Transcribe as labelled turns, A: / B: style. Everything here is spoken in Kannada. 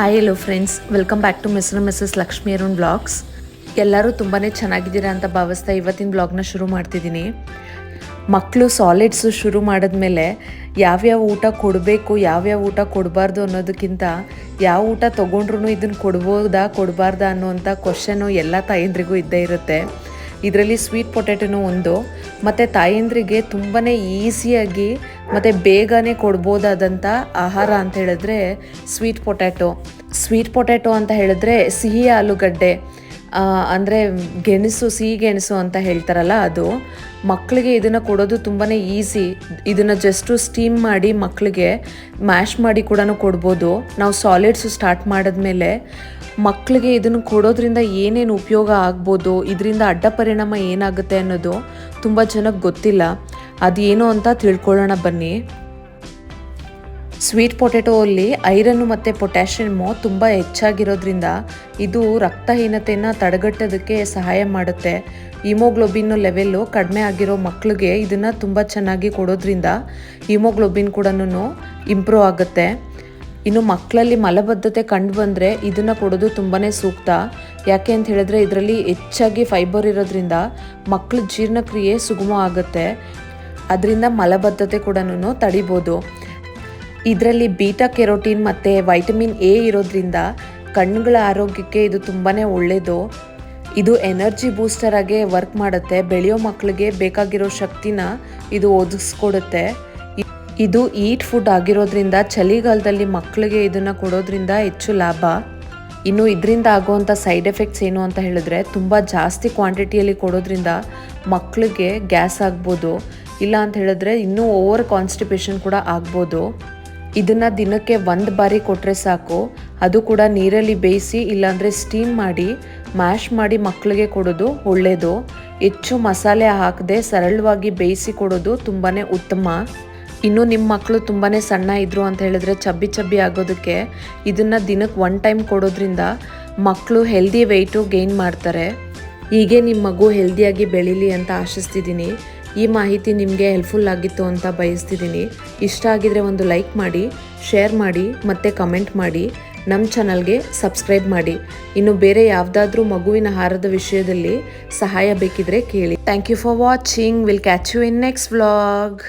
A: Hi hello friends, welcome back to Mr Mrs Lakshmi Arun blogs. ಎಲ್ಲರೂ ತುಂಬಾ ಚೆನ್ನಾಗಿದ್ದೀರಾ ಅಂತ ಭಾವಿಸ್ತಾ ಇವತ್ತಿನ ಬ್ಲಾಗ್ನ ಶುರು ಮಾಡ್ತಿದ್ದೀನಿ. ಮಕ್ಕಳು ಸಾಲಿಡ್ಸು ಶುರು ಮಾಡಿದ್ಮೇಲೆ ಯಾವ್ಯಾವ ಊಟ ಕೊಡಬೇಕು, ಯಾವ್ಯಾವ ಊಟ ಕೊಡಬಾರ್ದು ಅನ್ನೋದಕ್ಕಿಂತ ಯಾವ ಊಟ ತೊಗೊಂಡ್ರೂ ಇದನ್ನು ಕೊಡ್ಬೋದಾ ಕೊಡಬಾರ್ದಾ ಅನ್ನೋವಂಥ ಕ್ವಶನು ಎಲ್ಲ ತಾಯಂದ್ರಿಗೂ ಇದ್ದೇ ಇರುತ್ತೆ. ಇದರಲ್ಲಿ ಸ್ವೀಟ್ ಪೊಟ್ಯಾಟೊನೂ ಒಂದು. ಮತ್ತು ತಾಯಂದ್ರಿಗೆ ತುಂಬಾ ಈಸಿಯಾಗಿ ಮತ್ತು ಬೇಗನೆ ಕೊಡ್ಬೋದಾದಂಥ ಆಹಾರ ಅಂತ ಹೇಳಿದ್ರೆ ಸ್ವೀಟ್ ಪೊಟ್ಯಾಟೊ ಅಂತ ಹೇಳಿದ್ರೆ ಸಿಹಿ ಆಲೂಗಡ್ಡೆ, ಅಂದರೆ ಗೆಣಸು, ಸಿಹಿ ಗೆಣಸು ಅಂತ ಹೇಳ್ತಾರಲ್ಲ ಅದು. ಮಕ್ಕಳಿಗೆ ಇದನ್ನು ಕೊಡೋದು ತುಂಬಾ ಈಸಿ. ಇದನ್ನು ಜಸ್ಟು ಸ್ಟೀಮ್ ಮಾಡಿ ಮಕ್ಕಳಿಗೆ ಮ್ಯಾಶ್ ಮಾಡಿ ಕೂಡ ಕೊಡ್ಬೋದು. ನಾವು ಸಾಲಿಡ್ಸು ಸ್ಟಾರ್ಟ್ ಮಾಡಿದ್ಮೇಲೆ ಮಕ್ಕಳಿಗೆ ಇದನ್ನು ಕೊಡೋದ್ರಿಂದ ಏನೇನು ಉಪಯೋಗ ಆಗ್ಬೋದು, ಇದರಿಂದ ಅಡ್ಡ ಪರಿಣಾಮ ಏನಾಗುತ್ತೆ ಅನ್ನೋದು ತುಂಬ ಜನಕ್ಕೆ ಗೊತ್ತಿಲ್ಲ. ಅದೇನು ಅಂತ ತಿಳ್ಕೊಳ್ಳೋಣ ಬನ್ನಿ. ಸ್ವೀಟ್ ಪೊಟ್ಯಾಟೋಲ್ಲಿ ಐರನ್ನು ಮತ್ತು ಪೊಟ್ಯಾಷಿಯಮ್ಮು ತುಂಬ ಹೆಚ್ಚಾಗಿರೋದ್ರಿಂದ ಇದು ರಕ್ತಹೀನತೆಯನ್ನು ತಡೆಗಟ್ಟೋದಕ್ಕೆ ಸಹಾಯ ಮಾಡುತ್ತೆ. ಹಿಮೋಗ್ಲೋಬಿನ್ ಲೆವೆಲ್ಲು ಕಡಿಮೆ ಆಗಿರೋ ಮಕ್ಕಳಿಗೆ ಇದನ್ನು ತುಂಬ ಚೆನ್ನಾಗಿ ಕೊಡೋದ್ರಿಂದ ಹಿಮೋಗ್ಲೋಬಿನ್ ಕೂಡ ಇಂಪ್ರೂವ್ ಆಗುತ್ತೆ. ಇನ್ನು ಮಕ್ಕಳಲ್ಲಿ ಮಲಬದ್ಧತೆ ಕಂಡು ಬಂದರೆ ಇದನ್ನು ಕೊಡೋದು ತುಂಬಾ ಸೂಕ್ತ. ಯಾಕೆ ಅಂತ ಹೇಳಿದ್ರೆ ಇದರಲ್ಲಿ ಹೆಚ್ಚಾಗಿ ಫೈಬರ್ ಇರೋದ್ರಿಂದ ಮಕ್ಕಳ ಜೀರ್ಣಕ್ರಿಯೆ ಸುಗಮ ಆಗುತ್ತೆ. ಅದರಿಂದ ಮಲಬದ್ಧತೆ ಕೂಡ ತಡಿಬೋದು. ಇದರಲ್ಲಿ ಬೀಟಾ ಕೆರೋಟಿನ್ ಮತ್ತು ವೈಟಮಿನ್ ಎ ಇರೋದ್ರಿಂದ ಕಣ್ಣುಗಳ ಆರೋಗ್ಯಕ್ಕೆ ಇದು ತುಂಬಾ ಒಳ್ಳೆಯದು. ಇದು ಎನರ್ಜಿ ಬೂಸ್ಟರ್ ಆಗಿ ವರ್ಕ್ ಮಾಡುತ್ತೆ. ಬೆಳೆಯೋ ಮಕ್ಕಳಿಗೆ ಬೇಕಾಗಿರೋ ಶಕ್ತಿನ ಇದು ಒದಗಿಸ್ಕೊಡುತ್ತೆ. ಇದು ಈಟ್ ಫುಡ್ ಆಗಿರೋದ್ರಿಂದ ಚಳಿಗಾಲದಲ್ಲಿ ಮಕ್ಕಳಿಗೆ ಇದನ್ನು ಕೊಡೋದ್ರಿಂದ ಹೆಚ್ಚು ಲಾಭ. ಇನ್ನು ಇದರಿಂದ ಆಗುವಂಥ ಸೈಡ್ ಎಫೆಕ್ಟ್ಸ್ ಏನು ಅಂತ ಹೇಳಿದ್ರೆ, ತುಂಬ ಜಾಸ್ತಿ ಕ್ವಾಂಟಿಟಿಯಲ್ಲಿ ಕೊಡೋದ್ರಿಂದ ಮಕ್ಕಳಿಗೆ ಗ್ಯಾಸ್ ಆಗ್ಬೋದು, ಇಲ್ಲ ಅಂತ ಹೇಳಿದ್ರೆ ಇನ್ನೂ ಓವರ್ ಕಾನ್ಸ್ಟಿಪೇಷನ್ ಕೂಡ ಆಗ್ಬೋದು. ಇದನ್ನು ದಿನಕ್ಕೆ 1 ಬಾರಿ ಕೊಟ್ಟರೆ ಸಾಕು. ಅದು ಕೂಡ ನೀರಲ್ಲಿ ಬೇಯಿಸಿ ಇಲ್ಲಾಂದರೆ ಸ್ಟೀಮ್ ಮಾಡಿ ಮ್ಯಾಶ್ ಮಾಡಿ ಮಕ್ಕಳಿಗೆ ಕೊಡೋದು ಒಳ್ಳೆಯದು. ಹೆಚ್ಚು ಮಸಾಲೆ ಹಾಕದೆ ಸರಳವಾಗಿ ಬೇಯಿಸಿ ಕೊಡೋದು ತುಂಬಾ ಉತ್ತಮ. ಇನ್ನು ನಿಮ್ಮ ಮಕ್ಕಳು ತುಂಬಾ ಸಣ್ಣ ಇದ್ರು ಅಂತ ಹೇಳಿದ್ರೆ ಚಬ್ಬಿ ಆಗೋದಕ್ಕೆ ಇದನ್ನು ದಿನಕ್ಕೆ 1 ಟೈಮ್ ಕೊಡೋದ್ರಿಂದ ಮಕ್ಕಳು ಹೆಲ್ದಿ ವೆಯ್ಟು ಗೇನ್ ಮಾಡ್ತಾರೆ. ಹೀಗೆ ನಿಮ್ಮ ಮಗು ಹೆಲ್ದಿಯಾಗಿ ಬೆಳೀಲಿ ಅಂತ ಆಶಿಸ್ತಿದ್ದೀನಿ. ಈ ಮಾಹಿತಿ ನಿಮಗೆ ಹೆಲ್ಪ್ಫುಲ್ ಆಗಿತ್ತು ಅಂತ ಬಯಸ್ತಿದ್ದೀನಿ. ಇಷ್ಟ ಆಗಿದ್ರೆ ಒಂದು ಲೈಕ್ ಮಾಡಿ, ಶೇರ್ ಮಾಡಿ ಮತ್ತು ಕಮೆಂಟ್ ಮಾಡಿ. ನಮ್ಮ ಚಾನಲ್ಗೆ ಸಬ್ಸ್ಕ್ರೈಬ್ ಮಾಡಿ. ಇನ್ನು ಬೇರೆ ಯಾವುದಾದ್ರೂ ಮಗುವಿನ ಆಹಾರದ ವಿಷಯದಲ್ಲಿ ಸಹಾಯ ಬೇಕಿದ್ರೆ ಕೇಳಿ. Thank you for watching. Will catch you in next vlog.